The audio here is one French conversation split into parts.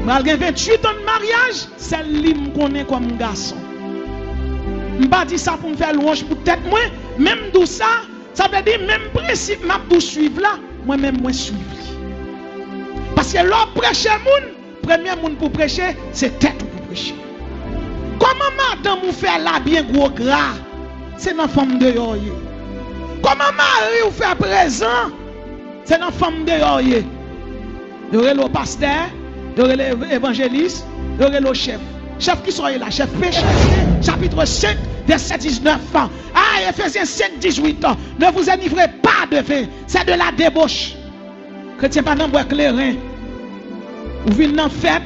Malgré 28 ans de mariage, c'est lui me connaît comme garçon. Je ne pas dire ça pour me faire louange pour tête moi, même tout ça, ça veut dire même principe m'a pour suivre là, moi-même moi suivre. Parce que l'homme prêcher moun, premier moun pour prêcher, c'est tête pour prêcher. Comment madame vous fait là bien gros gras, c'est dans forme de yoye. Comment mari vous fait présent, c'est dans forme de yoye. Il y aurait le pasteur, il y aurait l'évangéliste, il y aurait le chef. Chef qui soit là, chef péché. Chapitre 5, verset 19. Ah, Ephésiens 5, 18. Ne vous enivrez pas de vin, c'est de la débauche. Chrétien pas dans bois clairin. Ou vin dans fête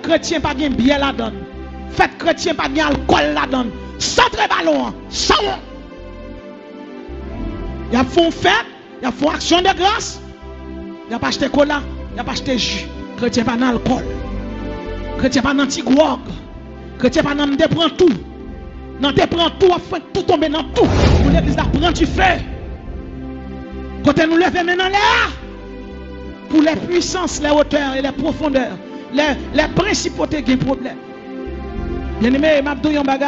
chrétien pas bien bière la donne. Fête chrétien pas bien alcool la donne. Centre ballon, sans. Y a font fête, y a font action de grâce. Y a pas acheté cola, y a pas acheté jus. Chrétien pas dans alcool. Chrétien pas dans tigouog. Chrétien pas dans me prend tout. Non te prend tout afin tout tomber dans tout. Pour l'église d'apprendre tu fais. Quand nous lever maintenant l'air. Pour les puissances, les hauteurs et les profondeurs, les principautés qui ont problème. Bien aimé, m'abdou yon bagay.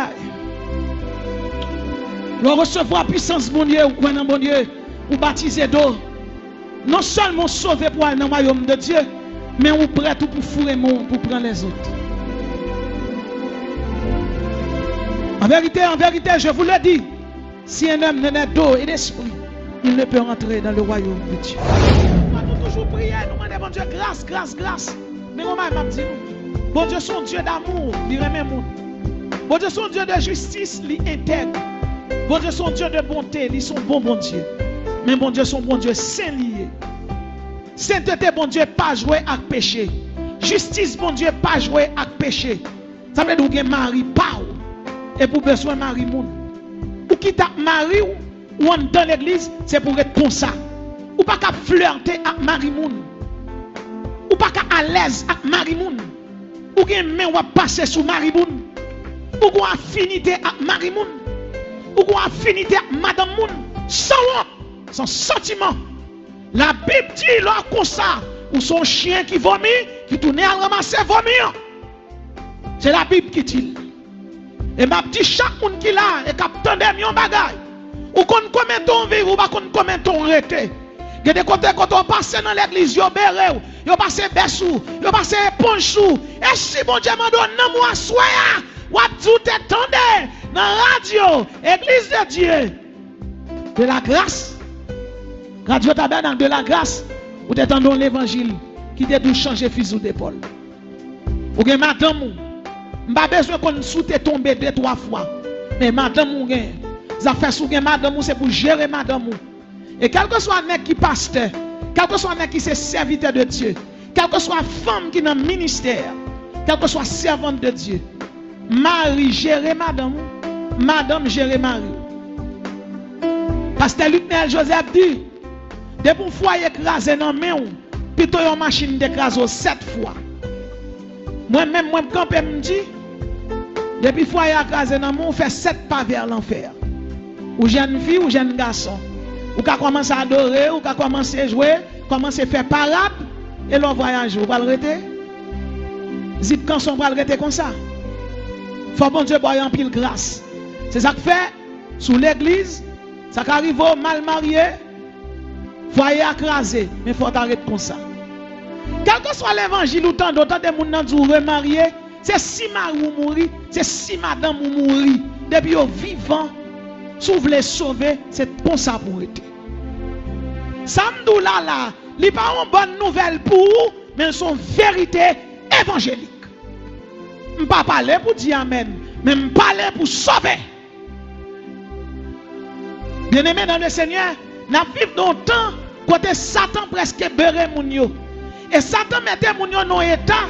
Nous recevoir puissance bon Dieu ou quoi dans bon Dieu ou baptiser d'eau. Non seulement sauver pour aller dans le royaume de Dieu, mais on prêt tout pour fourrer mon pour prendre les autres. En vérité, je vous le dis, si un homme n'est d'eau et d'esprit, il ne peut rentrer dans le royaume de Dieu. Nous toujours prier, nous demandons bon Dieu grâce. Mais on m'a dit, bon Dieu son Dieu d'amour, il remet mon. Bon Dieu son Dieu de justice, il intègre. Bon Dieu son Dieu de bonté, il son bon Dieu. Mais bon Dieu son bon Dieu saint lié. Sainteté bon Dieu pas jouer avec péché. Justice bon Dieu pas jouer avec péché. Ça veut dire que mari pas et pour besoin mari moun. Ou qui t'a mari ou dans l'église, c'est pour être comme ça. Ou pas qu'à flirter avec mari moun. Ou pas qu'à à l'aise avec mari moun. Ou gen main ou passer sous mari moun. Ou qu'on affinité avec mari moun. Ou qu'on affinité avec madame moun. Sans sentiment. La Bible dit là comme ça, ou son chien qui vomit, qui tourne à ramasser vomir. C'est la Bible qui dit. Et m'a dit chaque monde qui là et capteur de millions bagaille. Ou qu'on comment ton vivre ou pas qu'on comment ton rete. Il y a des côtés quand on passe dans l'église, yo béré, yo passe bessou, yo passe ponchou. Et si bon Dieu m'a donné moi soya, ou tout attendez dans radio, église de Dieu. De la grâce. Radio Tabernacle de la grâce, ou t'entendons l'évangile qui te doit changer fusil d'épaule. Ou que madame, m'pas besoin qu'on soute tomber 2-3 fois. Mais madame ou gen, ça fait sou gen madame c'est pour gérer madame. Et quel que soit nèg qui pasteur, quel que soit nèg qui c'est serviteur de Dieu, quel que soit femme qui dans ministère, quel que soit servante de Dieu, mari gérer madame, madame gérer mari. Pasteur Luc-Néel Joseph dit de pour foyer écrasé dans main plutôt une machine d'écraser 7 fois. Moi-même moi quand me dit depuis foyer écrasé dans main on fait 7 pas vers l'enfer. Ou jeune fille ou jeune garçon, ou ka commencer à adorer, ou ka commencer à jouer, commencer à faire parade et l'on voyage, vous va le arrêter. Zip quand on va le arrêter comme ça. Faut bon Dieu boire en pile grâce. C'est ça que fait sous l'église, ça arrive au mal marié. Foyer écrasé, mais il faut arrêter comme ça. Quel que soit l'évangile ou tant d'autres de gens qui sont remariés, c'est si mari ou mourir, c'est si madame ou mourir. Depuis au vivant, si vous voulez sauver, c'est pour ça pour être. Samdou là, il n'est pas une bonne nouvelle pour vous, mais c'est une vérité évangélique. Je ne pas parler pour dire amen, mais je parler pour sauver. Bien-aimés dans le Seigneur, nous vivons dans un temps côté Satan presque beurre moun yo. Et Satan mette moun yo dans état,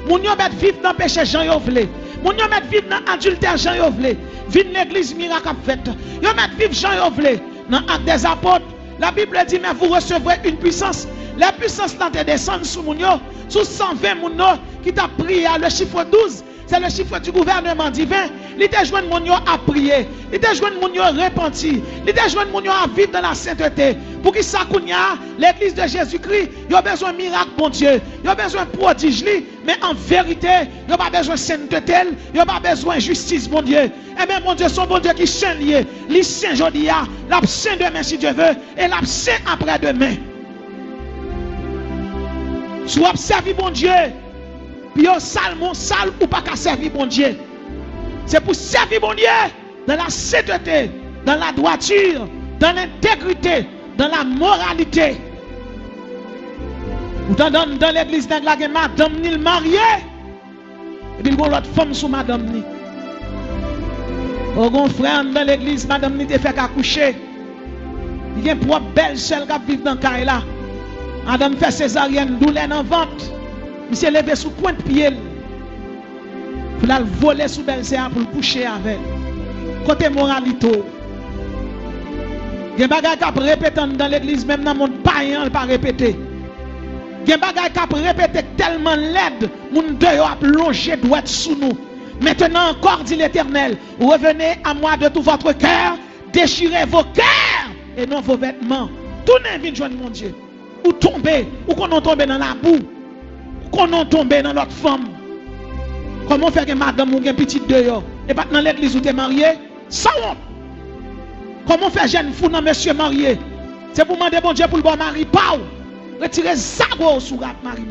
moun yo met vivre dans péché Jean yo vle. Moun yo met vivre dans adultère Jean yo vle. Vivre l'église miracle faite. Yo met vivre Jean yo vle. Dans Actes des apôtres, la Bible dit mais vous recevrez une puissance. La puissance là te descend sur moun yo, sur 120 moun yo qui t'a prié le chiffre 12. C'est le chiffre du gouvernement divin. Il te joint mon yo à prier. Il te joint mon yo à repentir. Il te joint mon yo à vivre dans la sainteté. Pour qui ça kounya, l'église de Jésus-Christ, il a besoin de miracle, bon Dieu. Il a besoin de prodige. Mais en vérité, il n'y a pas besoin de sainteté, il n'y a pas besoin de justice, mon Dieu. Et bien, mon Dieu, son bon Dieu qui est saint lié. Il est saint aujourd'hui, il est saint demain si Dieu veut, et il est saint après-demain. Si vous observez mon Dieu, puis vous sale ou pas qu'à servir mon Dieu. C'est pour servir mon Dieu dans la sainteté, dans la droiture, dans l'intégrité, dans la moralité. Ou dans l'église dans la madame ni le marié. Et puis il y a l'autre femme sous madame ni. Ou un frère dans l'église, madame ni te fait accoucher. Il y a une propre belle seule qui vit dans le cas là. Madame fait césarienne, douleur dans le ventre. Il s'est levé sous point de pied. Pour la voler sous belle séance pour le coucher avec. Côté moralité. Il y a des choses qui répètent dans l'église, même dans le monde païen, il ne pas répéter. Il y a des choses qui répètent tellement laide, mon deuil a plongé droit sous nous. Maintenant encore, dit l'Éternel, revenez à moi de tout votre cœur, déchirez vos cœurs et non vos vêtements. Tournez vite, joindre mon Dieu. Ou tomber, ou qu'on en tombe dans la boue, ou qu'on en tombe dans notre femme. Comment faire que madame ou une petite dehors et pas dans l'église où tu es marié? Sans honte. Comment faire jeune fou dans monsieur marié? C'est pour demander bon Dieu pour le bon mari, pas ou. Retirer ça sur la mari.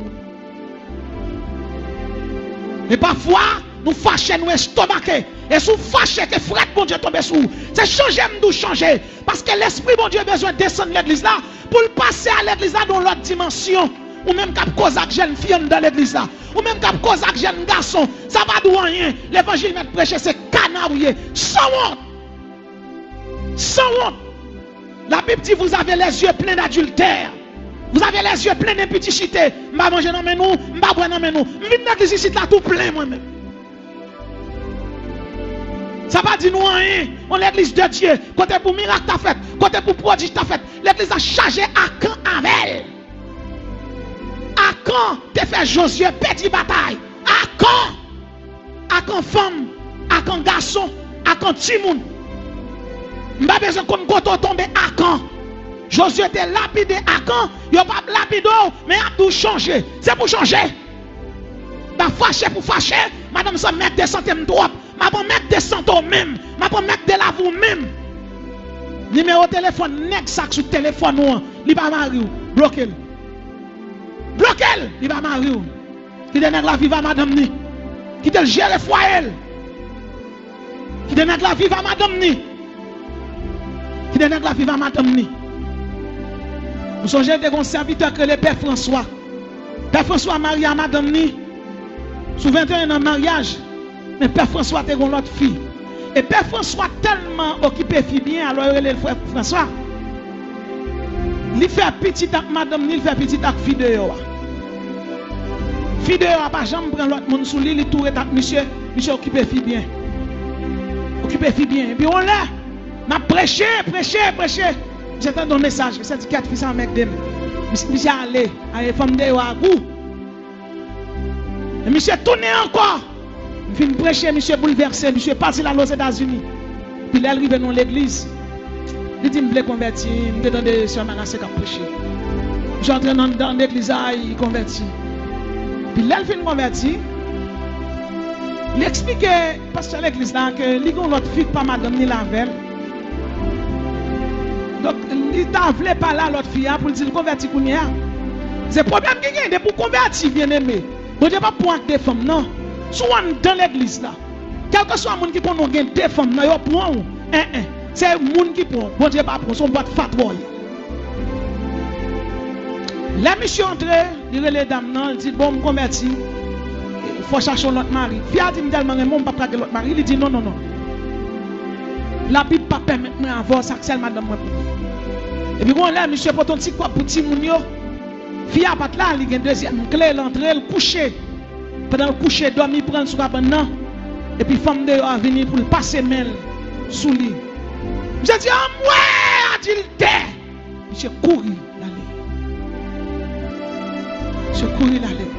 Mais parfois, nous fâchons, nous estomaquons. Et si nous fâchons que frère bon Dieu tombe sous, c'est changer, nous changer. Parce que l'esprit bon Dieu a besoin de descendre l'église là pour le passer à l'église là dans l'autre dimension. Ou même qu'à cause avec jeune fille dans l'église là. Ou même qu'à cause avec jeune garçon. Ça va de rien. L'évangile va prêcher, c'est canarier. Sans honte. Sans honte. La Bible dit vous avez les yeux pleins d'adultère. Vous avez les yeux pleins d'impudicité. Je ne vais pas manger dans mes nous. Je ne vais pas boire dans mes nous. Je viens dans l'église ici là tout plein moi-même. Ça va dire nous rien. On l'église de Dieu. Côté pour miracle t'as fait. Côté pour prodige t'as fait. L'église a chargé à quand avec elle. À quand te fait Josué petit bataille? À quand? À quand femme? À quand garçon? À quand timoun? M'pas besoin qu'on koto tombe à quand? Josué était lapidé à quand? Yo pas lapido mais a tout changé. C'est pour changer. Bah fâché pour fâcher. Madame ça mettre des centaines trop. Ma bon mettre des centaines même. Ma bon mettre de la vous même. Numéro téléphone nèg ça sur téléphone ou li pas mari ou bloqué. Bloquez, il va marier. Qui donne la vie à madame ni. Qui te gère le foyer. Qui donne la vie à madame ni. Qui donne la vie à madame ni. Vous songez de un serviteur que le Père François. Père François marié à madame ni. Sous 21 ans de mariage. Mais Père François était une autre fille. Et Père François tellement occupé fille bien, alors il est le frère François. Il fait petit avec madame, il fait petit avec fille de yo. Fille de yo pas jamais prendre l'autre monde sous lui, il tourne avec monsieur occupé fille bien. Occupé fille bien. Et puis on là, m'a prêché. J'attends un message, c'est dit 4 fils en mec dem. Monsieur allé, à femme de yo à goût. Et monsieur tourne encore. Je viens prêcher, monsieur bouleversé, monsieur parti là aux États-Unis. Puis là, il arrive dans l'église. Il dit, je veux convertir, je veux demander sur Manassé qui a prêché. Je suis entré dans l'église, il convertit. Puis là, il fait convertir. Il explique, pasteur l'église là, que il y a une autre fille, pas madame ni la veille. Donc, il t'a voulu pas là l'autre fille pour dire convertir qu'on y a. C'est le problème qu'il y a pour convertir, bien aimé. Bon Dieu pas pour des femmes, non. Soit dans l'église là. Quel que soit le monde qui prend des femmes, non, il prend. C'est le monde qui prend. Bon Dieu pas prend son boîte fatwa. La mission entrée, il les dames, non, il dit bon, me convertir. Il faut chercher l'autre mari. Fille a dit tellement mon papa que l'autre mari, il dit non. La Bible pas permet de avoir ça que madame moi. Et puis bon là, monsieur pour ton petit quoi pour petit moun yo. Fille a pas là, il y a une deuxième clé, l'entrée, le coucher. Pendant le coucher, dormir, prendre sur la banane. Et puis femme de a venir pour le passer mail sous lui. J'ai dit, ah ouais, adultère. Monsieur couru l'aller. Monsieur couru l'aller.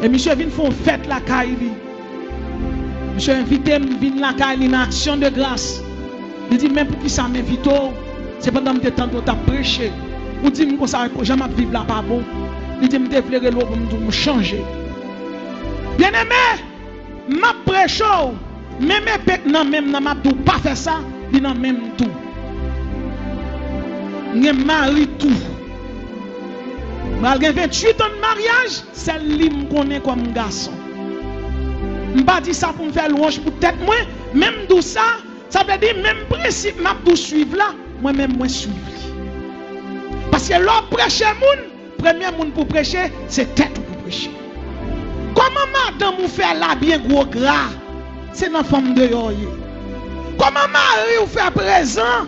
Et monsieur vient faire une fête la caille. Monsieur invité, vient la caille, une action de grâce. Il dit, même pour qui ça m'invite, c'est pendant que temps tu as prêché. Ou dit, que ça, jamais vivre là pas bon. Il dit, je vais l'eau pour me changer. Bien-aimé, m'a prêché, même non même n'a m'a tout pas faire ça, il n'a même tout. N'ai mari tout. Malgré 28 ans de mariage, c'est lui me connaît comme garçon. M'pas dit ça pour me faire louange pour tête moi, même tout ça, ça veut dire même principe m'a tout suivre là, moi même moi suivre. Parce que l'homme prêcher moun, premier moun pour prêcher, c'est tête pour prêcher. Comment madame vous fait là bien gros gras? C'est dans femme de yoye. Comment mari vous fait présent?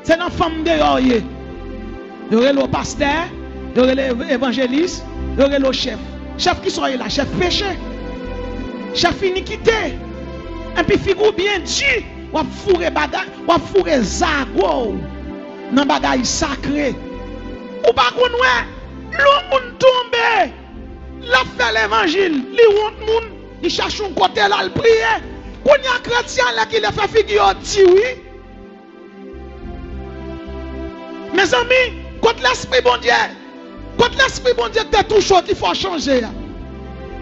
C'est dans femme de yoye. Il y aurait le pasteur, il y aurait l'évangéliste, il y aurait le chef. Chef qui soit là, chef péché. Chef iniquité. Et puis figure bien dit, ou fourrer bagage, ou fourrer zago dans bagage sacré. Ou pas qu'on l'homme tombe. La fait l'évangile, li honte moun, il cherche un côté là, il prie. Qu'on y a chrétien là qui le fait figure dit oui. Mes amis, contre l'esprit bon Dieu, t'es tout chaud qu'il faut changer.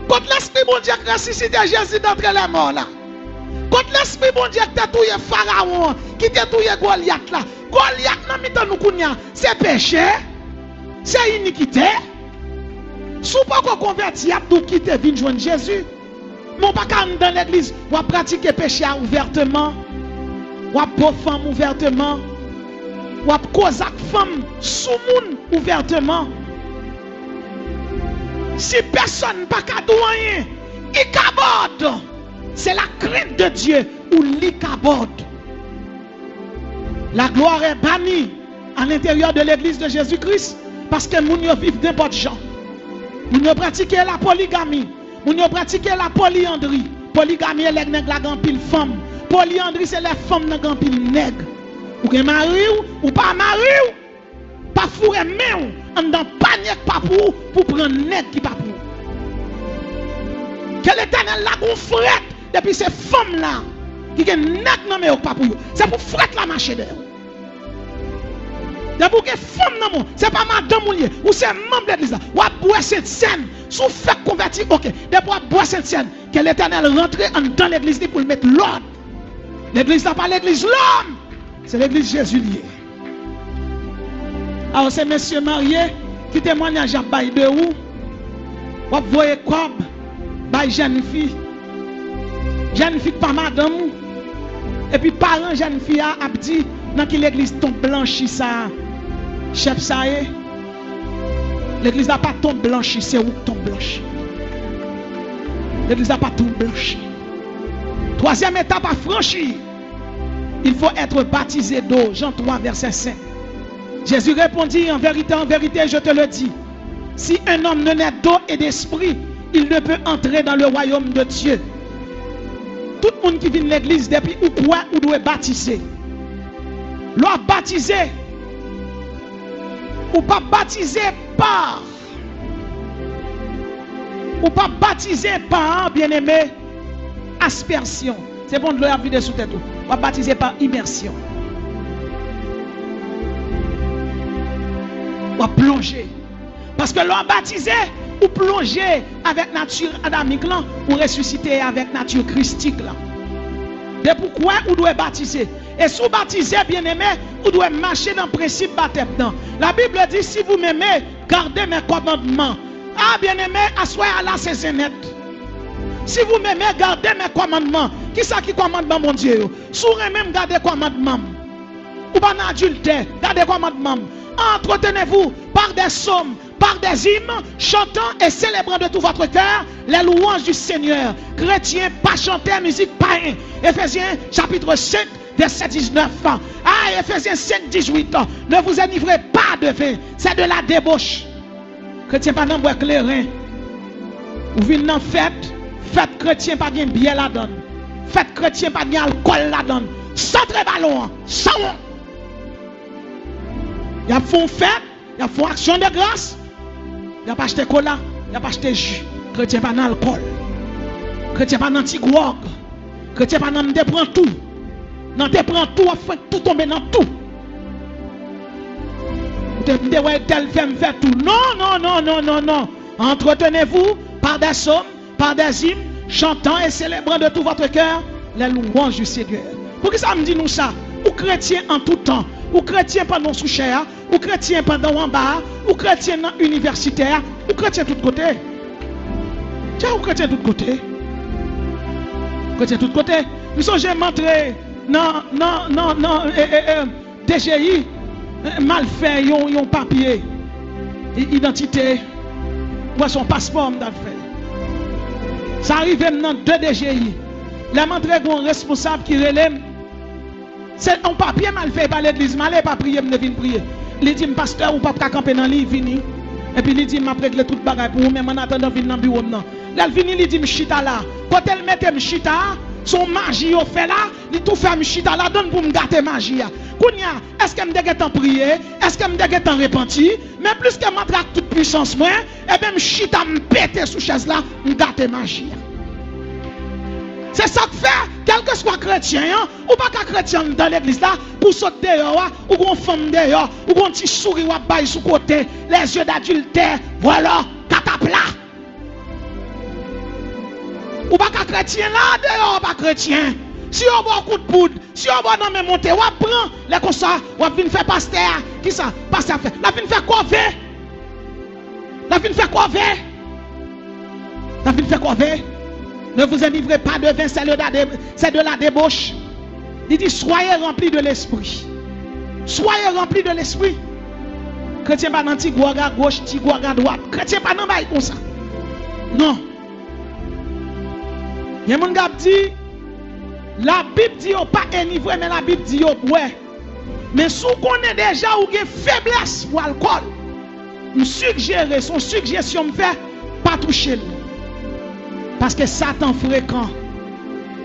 Contre l'esprit bon Dieu qui ressuscité Jésus d'entre les morts là. Contre l'esprit bon Dieu qui t'es tout Pharaon, qui t'es tout Goliath là. Goliath nan mitan nous kounya, c'est péché, c'est iniquité. Si vous ne convertir, vous quittez venir joindre Jésus. Mais pas dans l'église, vous pratiquer péché ouvertement, vous pauvre femme ouvertement, vous cause femme sous monde ouvertement. Si personne n'a pas rien, il cabode. C'est la crainte de Dieu ou il cabode. La gloire est bannie à l'intérieur de l'église de Jésus-Christ parce que nous vivons n'importe gens. Nous pratiquons la polygamie. Nous pratiquons la polyandrie. Polygamie, c'est les nègres qui ont pile femme. Polyandrie, c'est les femmes qui ont pile nègres. Ou que mari ou pas mari, pas fourrer main, en dans panier pas pour prendre nègre qui pas pour. Quel éternel la gonfrette depuis ces femmes là qui ont nègre non mais pas pour. C'est pour frette la marche d'elle. C'est pour que femme non, c'est pas madame Moulier, ou c'est membre de l'église. Ou à boire cette scène, sous fait convertir, ok. Depuis à boire cette scène, que l'éternel rentre dans l'église pour le mettre l'ordre. L'église n'est pas l'église l'homme, c'est l'église Jésus lié. Alors c'est messieurs mariés qui témoignent à bail de où? Ou voyez comme bail jeune fille pas madame, et puis parents jeune fille a dit dans qui l'église tombe blanchi ça. Chef ça est, l'église n'a pas tombe blanchi, c'est où tombe blanchi. L'église n'a pas tombe blanchi. Troisième étape à franchir, il faut être baptisé d'eau. Jean 3, verset 5. Jésus répondit, en vérité, je te le dis, si un homme ne naît d'eau et d'esprit, il ne peut entrer dans le royaume de Dieu. Tout le monde qui vient de l'église, depuis ou quoi, ou doit baptiser. L'on baptisé, ou pas baptisé par, bien-aimé, aspersion. C'est bon de l'eau à vider sous tête. Ou pas baptisé par immersion. Ou plonger. Parce que l'on baptisé, ou plonger avec nature adamique là, ou ressusciter avec nature christique là. Et pourquoi vous devez baptiser? Et si vous baptisez, bien-aimé, vous devez marcher dans le principe baptême. La Bible dit, si vous m'aimez, gardez mes commandements. Ah, bien-aimé, assoyez à la net. Si vous m'aimez, gardez mes commandements. Qui ça qui commandement, mon Dieu? Si vous même gardez commandements. Ou pas d'adultère, gardez commandements. Entretenez-vous par des psaumes, par des hymnes, chantant et célébrant de tout votre cœur les louanges du Seigneur. Chrétiens, pas chanter musique païen. Éphésiens chapitre 5, verset 19. Ah, Éphésiens 5, 18. Ne vous enivrez pas de vin, c'est de la débauche. Chrétien, pas dans bois clairin. Ou venez dans fête chrétien, pas bien bien la donne. Fête chrétien, pas bien alcool la donne. Sans très ballon, sans. Il y a font fête, il y a font action de grâce. Il n'y a pas acheté cola, il n'y a pas acheté jus. Chrétien pas dans l'alcool. Chrétien pas dans tigouog. Chrétien pas dans prend tout. Dans te prend tout, afin tout tomber dans tout. Tel fait tout. Non. Entretenez-vous par des psaumes, par des hymnes, chantant et célébrant de tout votre cœur les louanges du Seigneur. Pourquoi ça me dit nous ça? Ou chrétien en tout temps, ou chrétien pendant sous cher, ou chrétien pendant en bas, ou chrétien universitaire, ou chrétien de tous côtés. Tiens, ou chrétien de tous côtés. Chrétien de tous côtés. Nous sommes montré non, DGI, mal fait, yon papier, identité, ou son passeport, m'd'a fait. Ça arrive dans 2 DGI. La montré un responsable qui relève. C'est un papier mal fait par l'église, mal pas prier, me vient prier. Il dit, pasteur, ou pas camper dans l'île, vini. Et puis il dit, m'a réglé toute bagaille pour vous, même en attendant venir dans le bureau. Là, il vient, il dit, m'chita là. Quand elle mette m'chita, son magie au fait là, il tout fait m'chita là, donne pour me gâter magie. Kounya, est-ce que m'déguet en prier? Est-ce que m'déguet en repenti? Mais plus que m'attraque toute puissance, moi, et bien m'chita m'péter sous chaise là, m'gâter magie. C'est ça que fait, quel que soit chrétien, hein, ou pas qu'un chrétien dans l'église là, pour sauter dehors, ou qu'on femme dehors, ou qu'on petit souris ou bail sous côté, les yeux d'adultère, voilà, catapla. Ou pas qu'un chrétien là, dehors, pas chrétien. Si on voit un coup de poudre, si on voit dans mes montées, on prend les comme ça, on vient faire pasteur, qui ça, pasteur fait, la vient faire quoi faire? La vient faire quoi faire? La vient faire quoi faire? Ne vous enivrez pas de vin, c'est de la débauche. Il dit, soyez remplis de l'esprit. Soyez remplis de l'esprit. Chrétien pas dans tigouaga gauche, tigouaga droite. Chrétien pas dans bail comme ça. Non. Il y a mon gars dit, la Bible dit pas enivré, mais la Bible dit ouais. Mais si on connaît déjà ou une faiblesse pour l'alcool, son suggestion me fait pas toucher. Parce que Satan fréquent.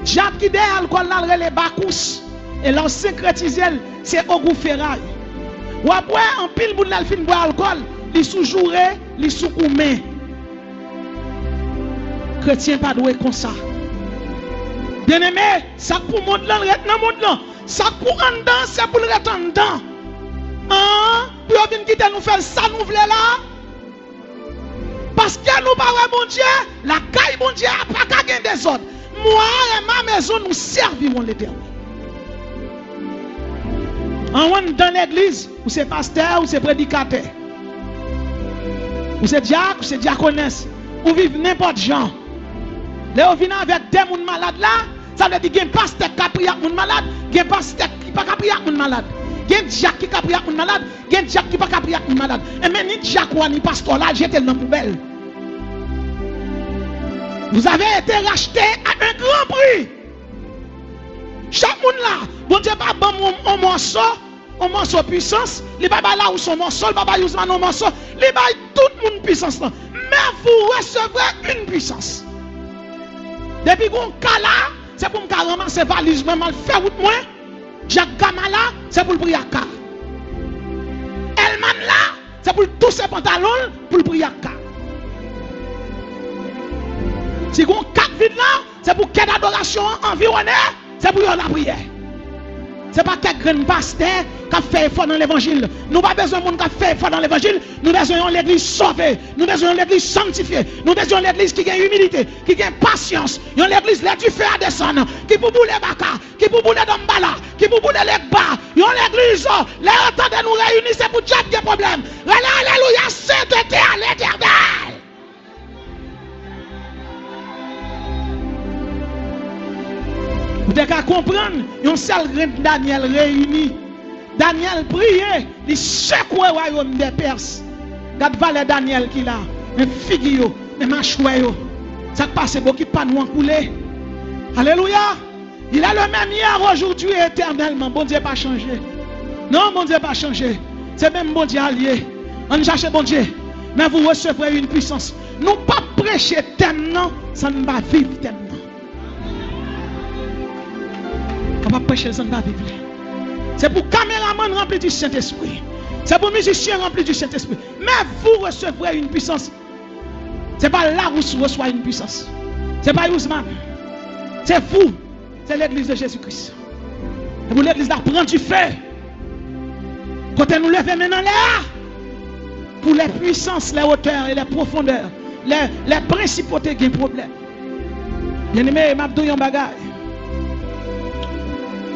Diable qui dit alcool là les bacous et l'on syncrétise c'est au goût ferraille. Ou après en pile bout de fin boire alcool, il sous jouer, il sous coumé. Chrétien pas doué comme ça. Bien-aimé, ça pour monde là, dans monde là. Ça pour en dedans, c'est pour le rester en dedans. Hein? Puis on vient quitter nous faire ça nous voulons là. Parce que nous parlons mon Dieu, la caille mon Dieu n'a pas qu'à gagner des autres. Moi et ma maison nous servirons l'Éternel. Dans l'église, ou c'est pasteur, ou c'est prédicateur, ou c'est diacre, ou c'est diaconesse, ou vive n'importe genre. Là, on vient avec des gens malades là, ça veut dire qu'il y a un pasteur qui a pris à un malade, il y a un pasteur qui n'a pas pris à un malade. Il y a un diacre qui a pris à un malade, il y a un diacre qui n'a pas pris à un malade. Et même ni diacre ni pasteur là, jetez-le dans la poubelle. Vous avez été racheté à un grand prix. Chaque monde là, bon Dieu, pas bon un morceau puissance, les baba là où son morceau, le baba use un morceau, les baba tout le monde puissance là. Mais vous recevrez une puissance. Depuis qu'on cas là, c'est pour me ramasser valise, moi mal faire route moi. Jacques Gamala, c'est pour le prier à car. Elman là, c'est pour tous ses pantalons, pour le prier à car. Si vous avez 4 vides là, c'est pour quelle adoration environnée, c'est pour la prière. Ce n'est pas quel grand pasteur qui a fait effort dans l'évangile. Nous n'avons pas besoin de monde qui a fait effort dans l'évangile. Nous avons besoin de l'église sauvée. Nous avons besoin de l'église sanctifiée. Nous avons besoin de l'église qui a humilité, qui a patience. Nous avons l'église là du feu à descendre, qui pour bouler baka, qui pour bouler d'ambala, qui pour bouler les bas. Nous avons l'église, les temps de nous réunir, c'est pour Dieu qui a problème. Alléluia, sainteté à l'Éternel. Vous devez comprendre, un seul Daniel réuni. Daniel priait, il secouait le royaume des Perses. Quand valait Daniel qui là, un figure, un machoué, ça passe beaucoup qui pas nous en couler. Alléluia. Il a le même hier, aujourd'hui et éternellement. Bon Dieu pas changé. Non, bon Dieu pas changé. C'est même bon Dieu allié. On cherche bon Dieu. Mais vous recevrez une puissance. Nous pas prêcher thème non, ça ne va vivre thème non. On va prêcher ça ne va vivre. C'est pour caméraman rempli du Saint-Esprit. C'est pour musicien rempli du Saint-Esprit. Mais vous recevrez une puissance. Ce n'est pas là où vous recevez une puissance. Ce n'est pas Ousmane. C'est vous. C'est l'église de Jésus-Christ. Et pour l'église d'apprendre du feu. Quand nous levons maintenant là, pour les puissances, les hauteurs et les profondeurs, les principautés qui ont problème. Bien aimé, m'a dit un bagage.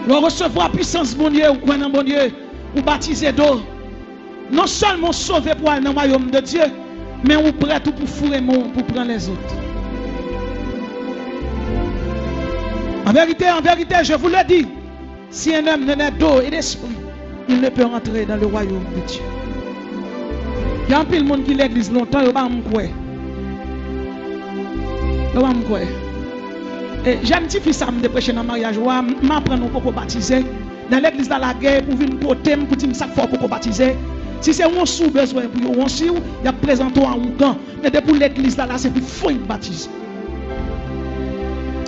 Nous recevoir puissance bon Dieu ou quoi dans bon Dieu ou baptiser d'eau. Non seulement sauver pour aller dans le royaume de Dieu, mais on prêt tout pour fourrer mon pour prendre les autres. En vérité, je vous le dis, si un homme n'est d'eau et d'esprit, il ne peut rentrer dans le royaume de Dieu. Il y a un peu de monde qui l'église longtemps, il va me croire. Il va me croire. Et j'ai un petit fils à me prêcher dans le mariage, je m'apprends pour baptiser. Dans l'église, dans la guerre, pour venir porter, pour dire ça fort pour baptiser. Si c'est un sous besoin pour un sou, il y a présenté en Ougan. Mais pour l'église, là, c'est pour faut baptiser.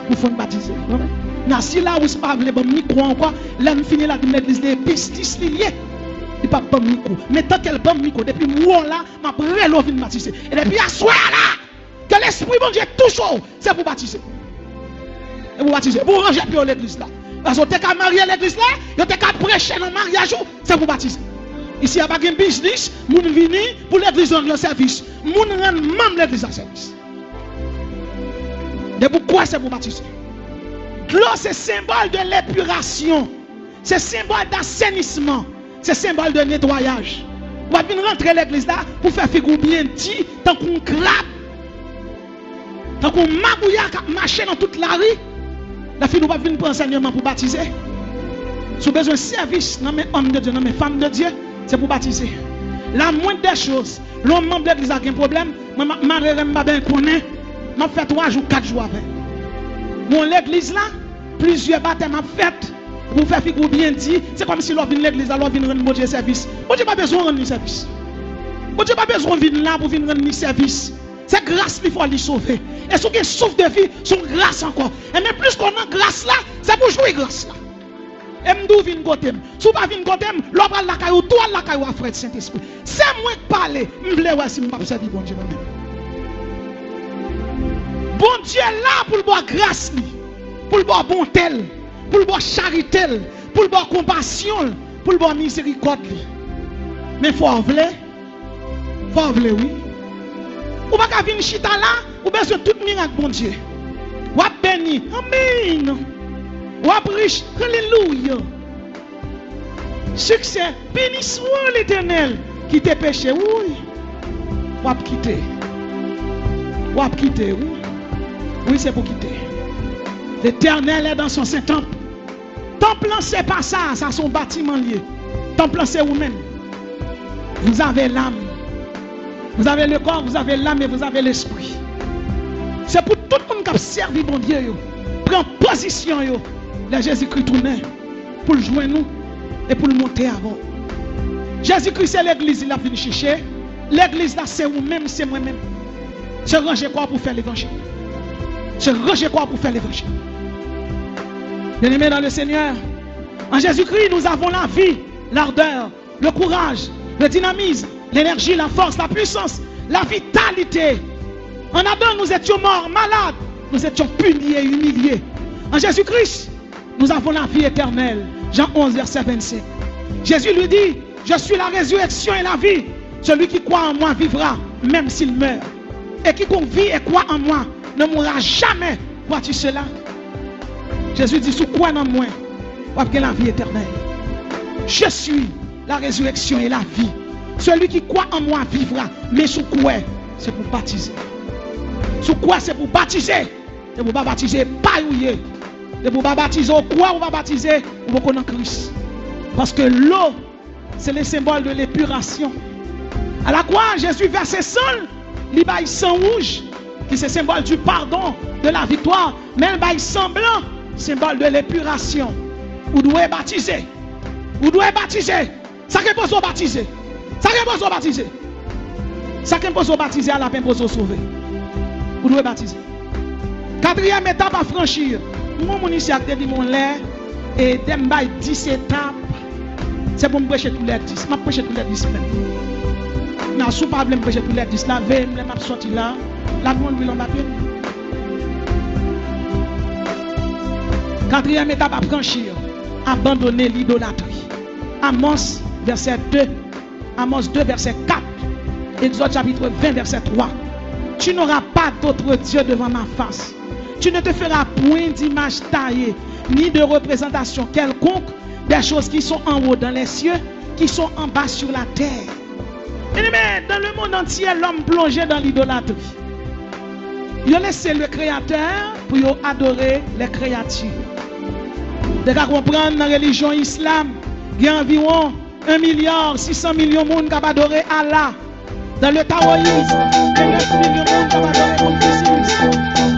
Pour faut baptiser. Si là où c'est pas le bon micro encore, là, on finit là, l'église, les pistes liées. Il n'y a pas bon micro. Mais tant qu'elle bon micro, depuis moi là, je prends l'eau pour baptiser. Et depuis à soir là, que l'esprit bon Dieu toujours, c'est pour baptiser. Et pour baptiser. Pour ranger plus l'église là. Parce que tu as marié l'église là, tu as prêcher dans le mariage, c'est pour baptiser. Ici, il n'y a pas de business, moun vini pour l'église en service. Moun rend même l'église en service. De pourquoi c'est pour baptiser? L'eau, c'est symbole de l'épuration. C'est symbole d'assainissement. C'est symbole de nettoyage. Vous allez rentrer l'église là pour faire figure bien dit, tant qu'on crabe, tant qu'on mabouya marcher dans toute la rue. La fille nous va venir pour enseignement pour baptiser. Si vous avez besoin de service, dans mes hommes de Dieu, dans mes femmes de Dieu, c'est pour baptiser. La moindre des choses, l'homme membre de l'église a un problème, je vais faire 3 jours, 4 jours avec. Dans l'église là, plusieurs baptêmes fait pour faire figure bien dit. C'est comme si l'on vient l'église, alors vient rendre Dieu service. Bon Dieu pas besoin de rendre service. Bon Dieu pas besoin de venir là pour venir rendre service. C'est grâce qu'il faut lui sauver. Et ce qui est souffle de vie, son grâce encore. Et mais plus qu'on a grâce là, c'est pour jouer grâce là. Et m'dou vin gotem. Si pas vin gotem, l'obra la caillou, toi la caillou frère Saint-Esprit. C'est moi qui parle, m'vle ouais si m'pa servir bon Dieu même. Bon Dieu là pour le boire grâce li, pour le boire bonté, pour le boire charité, pour le boire compassion, pour le boire miséricorde li. Mais faut vle oui. Ou pas venir chita là, ou besoin tout miracle bon Dieu. Ou béni. Amen. Ou riche. Alléluia. Succès. Béni soit l'Éternel qui t'a péché. Oui. Ou quitter. Ou quitter, oui. Oui, c'est pour quitter. L'Éternel est dans son Saint-Temple. Temple, c'est pas ça, ça son bâtiment lié. Temple, c'est vous-même. Vous avez l'âme. Vous avez le corps, vous avez l'âme et vous avez l'esprit. C'est pour tout le monde qui a servi bon Dieu. Prends position. Là, Jésus-Christ tourne pour le joindre nous et pour le monter avant. Jésus-Christ, c'est l'église, il a fini chercher. L'église là, c'est vous-même, c'est moi-même. Se ranger quoi pour faire l'évangile? Se ranger quoi pour faire l'évangile? Bien-aimés dans le Seigneur, en Jésus-Christ, nous avons la vie, l'ardeur, le courage, le dynamisme, l'énergie, la force, la puissance, la vitalité. En Adam, nous étions morts, malades, nous étions punis et humiliés. En Jésus-Christ, nous avons la vie éternelle. Jean 11, verset 25. Jésus lui dit, je suis la résurrection et la vie. Celui qui croit en moi vivra, même s'il meurt. Et quiconque vit et croit en moi ne mourra jamais. Vois-tu cela? Jésus dit, sous quoi en moi? Parce que la vie éternelle. Je suis la résurrection et la vie. Celui qui croit en moi vivra. Mais sous quoi? C'est pour baptiser. Sous quoi c'est pour baptiser? C'est pour pas baptiser, pas ouiller. C'est pour pas baptiser. Quoi on va baptiser? On va connaître Christ. Parce que l'eau, c'est le symbole de l'épuration. À la croix, Jésus versait sang, il baille sang rouge, qui c'est symbole du pardon, de la victoire. Mais il baille sang blanc, symbole de l'épuration. Vous devez baptiser. Vous devez baptiser. Ça qui est pour baptiser. Ça qui est pour baptiser. Ça qui est pour baptiser à la peine pour sauver. Vous devez baptiser. Quatrième étape à franchir. Moi, mon ici a dit mon lait et d'embaille 10 étapes. C'est pour me prêcher tous les 10. Je prêcher tous les 10 semaines. Non, si vous ne pouvez pas prêcher tous les 10, là, je vais sortir là. La grande ville en papier. Quatrième étape à franchir. Abandonner l'idolâtrie. Amos, verset 2. Amos 2, verset 4. Exode chapitre 20, verset 3. Tu n'auras pas d'autre Dieu devant ma face. Tu ne te feras point d'image taillée, ni de représentation quelconque des choses qui sont en haut dans les cieux, qui sont en bas sur la terre. Mais dans le monde entier, l'homme plongé dans l'idolâtrie. Il a laissé le Créateur pour adorer les créatures. Vous comprendre dans la religion islam, il y a environ 1,6 milliard de monde qui adorent Allah. Dans le taoïsme, il y a 9 millions de monde qui adorent Confucius.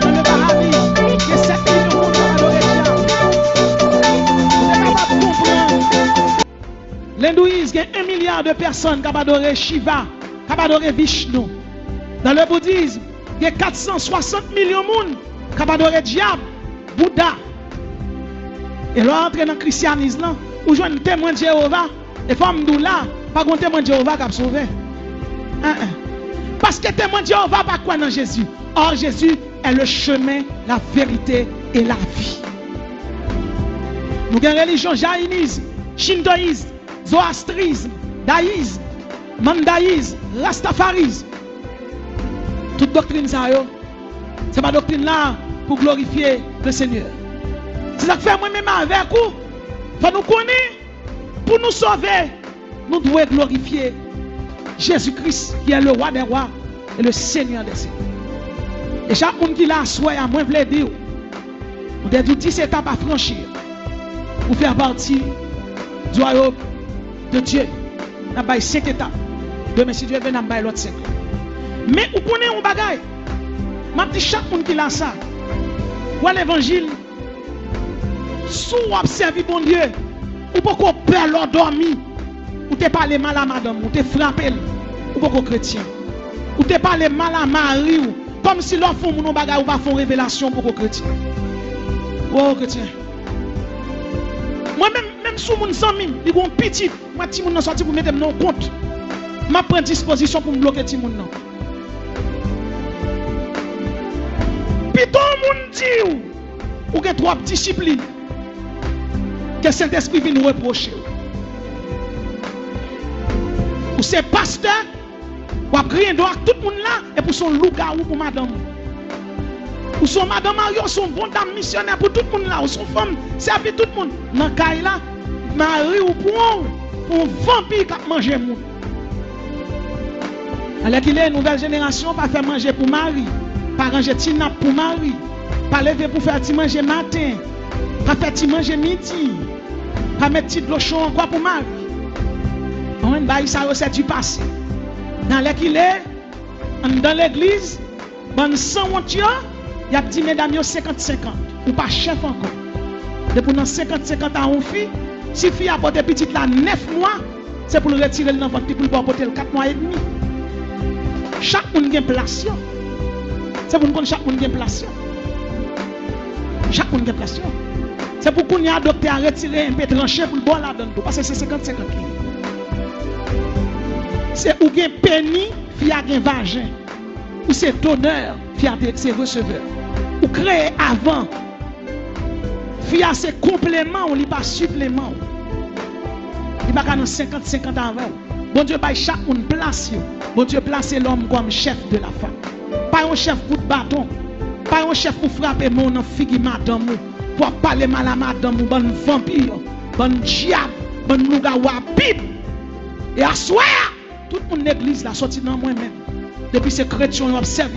Dans le wahhabisme, il y a 7 millions de monde qui adorent Dieu. Vous êtes capable de comprendre. L'hindouisme, il y a 1 milliard de personnes qui adorent Shiva, qui adorent Vishnu. Dans le bouddhisme, il y a 460 millions de monde qui adorent diable, Bouddha. Et là, entrer dans le christianisme, ou jouer un témoin de Jéhovah, et femmes d'où là, pas un témoin de Jéhovah qui a sauvé. Parce que témoin de Jéhovah, pas quoi dans Jésus. Or, Jésus est le chemin, la vérité et la vie. Nous avons une religion jaïnisme, shintoïsme, zoroastrisme, daïsme, mandaïsme, rastafarisme. Toute doctrine, ça, c'est ma doctrine là pour glorifier le Seigneur. C'est ça que fait moi-même avec vous. Il faut nous connaître. Pour nous sauver, nous devons glorifier Jésus-Christ qui est le roi des rois et le Seigneur des seigneurs. Et chaque monde qui l'a souhaité à moi, je veux dire, vous avez 10 étapes à franchir pour faire partie du royaume de Dieu. Nous avons 5 étapes. Demain, si Dieu veut, nous avons l'autre 5. Mais vous connaissez un bagage. Je dis chaque monde qui l'a ça. Pour l'évangile, si vous observez bon Dieu, ou pourquoi peur l'endormi, ou te parlé mal à madame, ou te frappé, ou pourquoi chrétien, ou te parlé mal à Marie, comme si l'enfant mon bagage ou pas font révélation pour chrétien. Oh chrétien. Moi même sous mon sang mime, il y a un petit, moi petit moun sorti pour mettre mon compte. M'a prend disposition pour me bloquer petit moun nan. Piton moun dit ou que trois disciplines que Saint-Esprit vient nous reprocher. Ou c'est pasteur, ou a crié dehors tout le monde là, et pour son loup-garou pour madame. Ou son madame Marion, son bon dame missionnaire pour tout le monde là, ou son femme, servir tout le monde. Dans le cas là, Marie ou pour un vampire qui a mangé monde. Alors qu'il est une nouvelle génération, pas faire manger pour Marie, pas ranger tinap pour Marie, pas lever pour faire manger matin, pas faire manger midi, pas mettre petit lochon encore pour Marie. On va ça c'est du passé. Dans l'église, dans l'église, bon sans honte, il y a dit mesdames 50-50 ou pas chef encore. Depuis dans 50-50 à une fille, si fille a porté petite là 9 mois, c'est pour le retirer le ventre pour le porter 4 mois et demi. Chaque monde a une place. C'est pour nous chaque monde a une place. Chaque monde a une place. C'est pour qu'on y a adopté à retirer un peu tranché pour le boire là-dedans. Parce que c'est 50-50. C'est ou gen pénis, fille a gen vagin. Ou c'est donneur, fille a c'est receveur. Ou créé avant. Fille a c'est complément, ou li pas supplément. Il va dans 50-50 avant. Bon Dieu bail chaque une place. Bon Dieu place l'homme comme chef de la femme. Pas un chef pour bâton. Pas un chef pour frapper mon fille madame. Pour parler mal à madame, bon vampire, bon diable, bon loup-garou Bible. Et à soir, toute mon église l'a sorti dans moi-même. Depuis ces chrétiens observent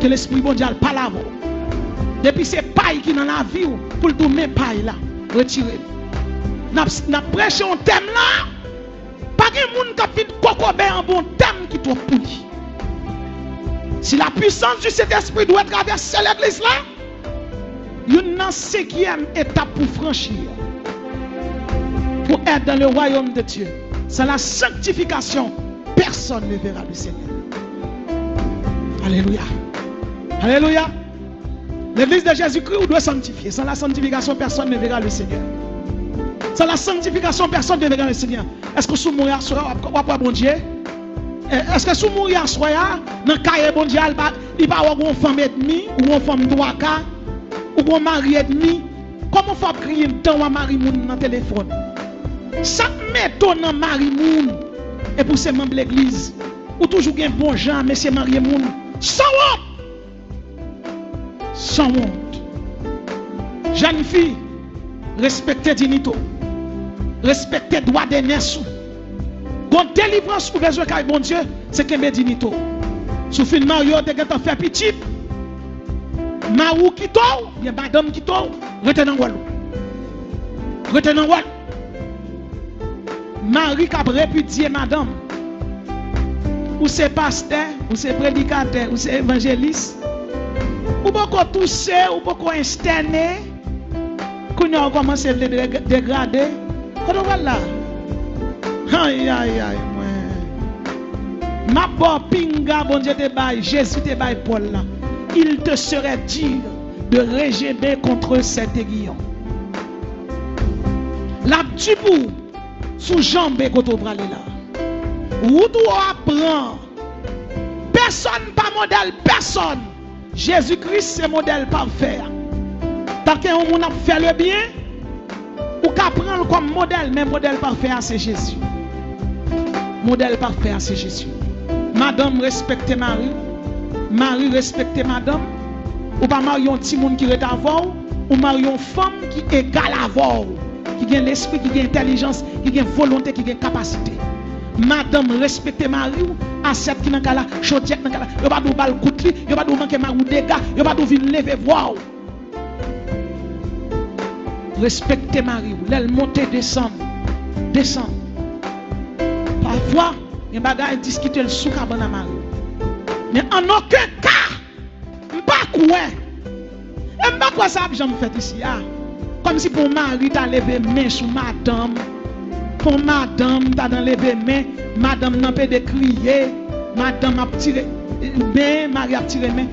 que l'esprit mondial parle à vous. Depuis ces pailles qui dans la vie, pour le tourner paille là, retirez. N'a prêché un thème là. Pas de monde qui fait cocobé en bon thème qui doit pourri. Si la puissance du Saint-Esprit doit traverser l'église là, il y a une 5e étape pour franchir. Pour être dans le royaume de Dieu. C'est la sanctification. Personne ne verra le Seigneur. Alléluia. Alléluia. L'église de Jésus-Christ doit sanctifier. Sans la sanctification, personne ne verra le Seigneur. Sans la sanctification, personne ne verra le Seigneur. Est-ce que sous mourir soir, on va bon Dieu? Est-ce que sous mourir soir, dans le cas bon Dieu, il va avoir une femme et demie ou une femme droit ou un mari et demi? Comment faut crier un temps à mari moun dans le téléphone? Chaque méthode dans mari moun et pour ces membres de l'église, ou toujours un bon gens, mais c'est marié moun. Sans honte. Sans honte. Jeune fille, respectez dignité. Respectez droit des naisses. Bon délivrance ou besoin de bon Dieu, c'est que mes dignité. Sous fin Mario, tu as fait petit. Marou qui tombe, bien madame qui tombe, retenez en retenez en Marie qui a répudié madame. Ou c'est pasteur, ou c'est prédicateur, ou c'est évangéliste. Ou beaucoup touché, ou beaucoup installé. Quand on a commencé à dégrader, quand on va là. Aïe, aïe, aïe, moi. Ma bonne pinga, bon Dieu te baille, Jésus te baille Paul là. Il te serait dit de régéber contre cet aiguillon. La tu pour sous jambe quand on va là. Où doit apprendre? Personne pas modèle, personne. Jésus-Christ c'est modèle parfait. Tant qu'on a fait le bien, ou qu'à prendre comme modèle, mais modèle parfait c'est Jésus. Modèle parfait c'est Jésus. Madame respectez Marie. Marie respecte madame, ou pas marier un petit monde qui est avant, ou marier une femme qui est égale avant, qui a l'esprit, qui a l'intelligence, qui a volonté, qui a capacité. Madame respecte Marie, accepte qui n'a qu'à la chaudière, n'a qu'à la, il va nous bal coup de lui, il va nous manquer Marie dégâts, il va nous venir lever voir. Respectez Marie, l'aile monter, descendre, descendre. Parfois, il y a des bagages discuter le sous cabane à Marie. Mais en aucun cas, je ne sais pas et pas quoi ça j'en fait ici. Comme si pour Marie, tu as levé main sur madame. Pour madame, tu as levé main. Madame n'a pas de crier. Madame a tiré main, Marie a tiré main.